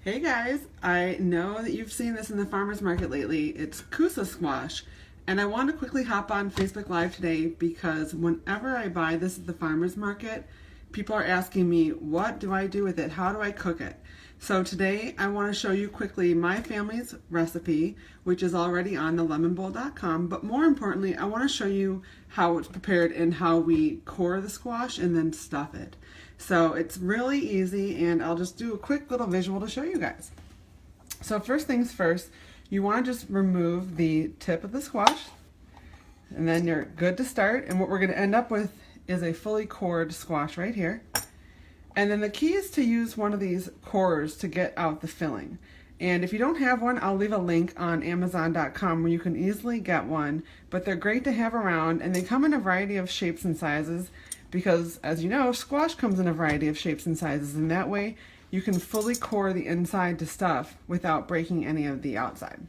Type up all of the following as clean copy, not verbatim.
Hey guys, I know that you've seen this in the farmer's market lately. It's Kusa squash. And I want to quickly hop on Facebook Live today because whenever I buy this at the farmer's market, people are asking me, what do I do with it? How do I cook it? So today I want to show you quickly my family's recipe, which is already on thelemonbowl.com. But more importantly, I want to show you how it's prepared and how we core the squash and then stuff it. So it's really easy, and I'll just do a quick little visual to show you guys. So first things first, you want to just remove the tip of the squash, and then you're good to start. And what we're going to end up with is a fully cored squash right here. And then the key is to use one of these cores to get out the filling. And if you don't have one, I'll leave a link on Amazon.com where you can easily get one, but they're great to have around, and they come in a variety of shapes and sizes because, as you know, squash comes in a variety of shapes and sizes, and that way you can fully core the inside to stuff without breaking any of the outside.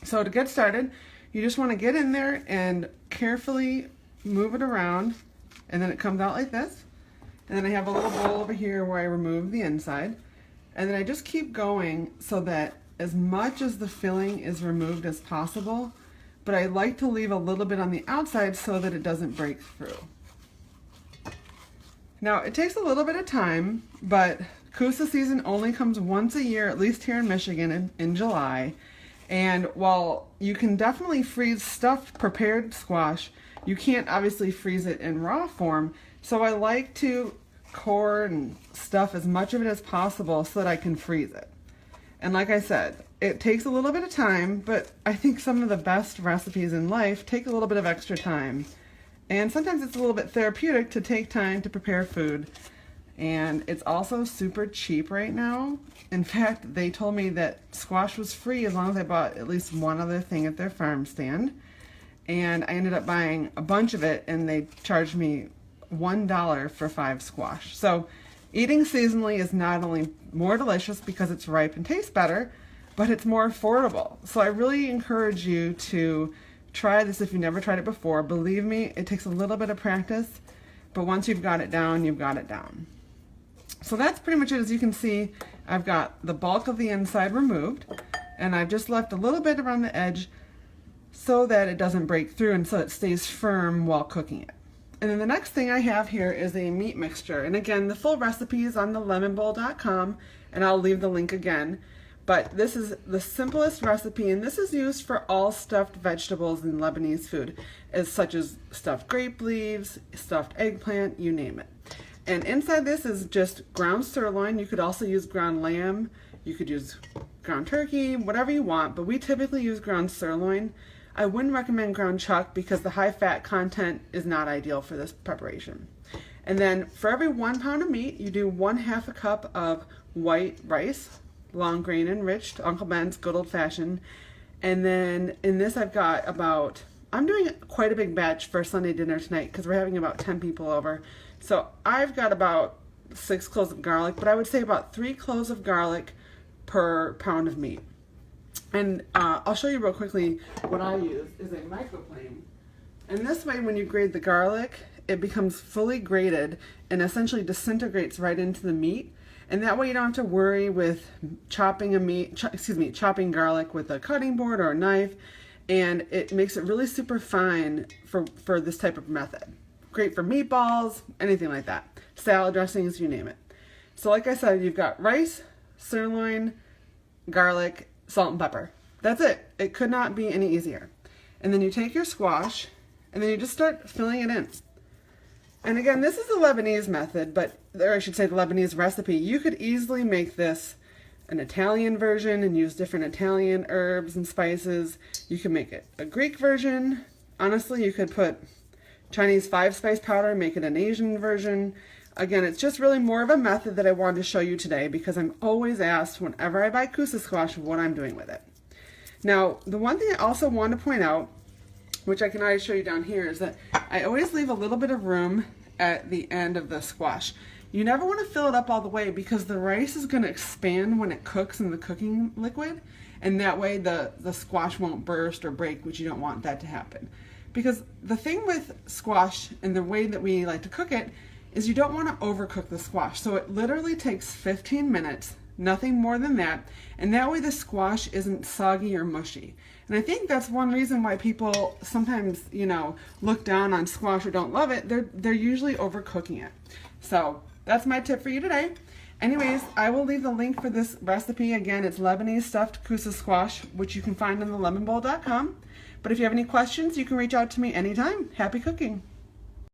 So to get started, you just want to get in there and carefully move it around, and then it comes out like this. And then I have a little bowl over here where I remove the inside. And then I just keep going so that as much as the filling is removed as possible, but I like to leave a little bit on the outside so that it doesn't break through. Now it takes a little bit of time, but Kusa season only comes once a year, at least here in Michigan in July. And while you can definitely freeze stuffed prepared squash, you can't obviously freeze it in raw form. So I like to core and stuff as much of it as possible so that I can freeze it. And like I said, it takes a little bit of time, but I think some of the best recipes in life take a little bit of extra time. And sometimes it's a little bit therapeutic to take time to prepare food. And it's also super cheap right now. In fact, they told me that squash was free as long as I bought at least one other thing at their farm stand. And I ended up buying a bunch of it, and they charged me $1 for 5 squash. So eating seasonally is not only more delicious because it's ripe and tastes better, but it's more affordable. So I really encourage you to try this if you've never tried it before. Believe me, it takes a little bit of practice, but once you've got it down, you've got it down. So that's pretty much it. As you can see, I've got the bulk of the inside removed, and I've just left a little bit around the edge so that it doesn't break through and so it stays firm while cooking it. And then the next thing I have here is a meat mixture. And again, the full recipe is on thelemonbowl.com, and I'll leave the link again. But this is the simplest recipe, and this is used for all stuffed vegetables in Lebanese food, such as stuffed grape leaves, stuffed eggplant, you name it. And inside this is just ground sirloin. You could also use ground lamb. You could use ground turkey, whatever you want, but we typically use ground sirloin. I wouldn't recommend ground chuck because the high fat content is not ideal for this preparation. And then for every 1 pound of meat, you do 1/2 a cup of white rice, long grain enriched, Uncle Ben's good old fashioned. And then in this I've got I'm doing quite a big batch for Sunday dinner tonight because we're having about 10 people over. So I've got about 6 cloves of garlic, but I would say about 3 cloves of garlic per pound of meat. And I'll show you real quickly what I use is a microplane. And this way when you grate the garlic, it becomes fully grated and essentially disintegrates right into the meat. And that way you don't have to worry with chopping garlic with a cutting board or a knife. And it makes it really super fine for this type of method. Great for meatballs, anything like that. Salad dressings, you name it. So like I said, you've got rice, sirloin, garlic, salt and pepper. That's it. It could not be any easier. And then you take your squash and then you just start filling it in. And again, this is the Lebanese method, or I should say the Lebanese recipe. You could easily make this an Italian version and use different Italian herbs and spices. You can make it a Greek version. Honestly, you could put Chinese 5-spice powder and make it an Asian version. Again, it's just really more of a method that I wanted to show you today because I'm always asked whenever I buy Kusa squash what I'm doing with it. Now, the one thing I also want to point out, which I can already show you down here, is that I always leave a little bit of room at the end of the squash. You never want to fill it up all the way because the rice is going to expand when it cooks in the cooking liquid, and that way the squash won't burst or break, which you don't want that to happen. Because the thing with squash and the way that we like to cook it is you don't want to overcook the squash. So it literally takes 15 minutes nothing more than that. And that way the squash isn't soggy or mushy. And I think that's one reason why people sometimes, you know, look down on squash or don't love it. They're usually overcooking it. So that's my tip for you today. Anyways, I will leave the link for this recipe. Again, it's Lebanese stuffed Kusa squash, which you can find on thelemonbowl.com. But if you have any questions, you can reach out to me anytime. Happy cooking.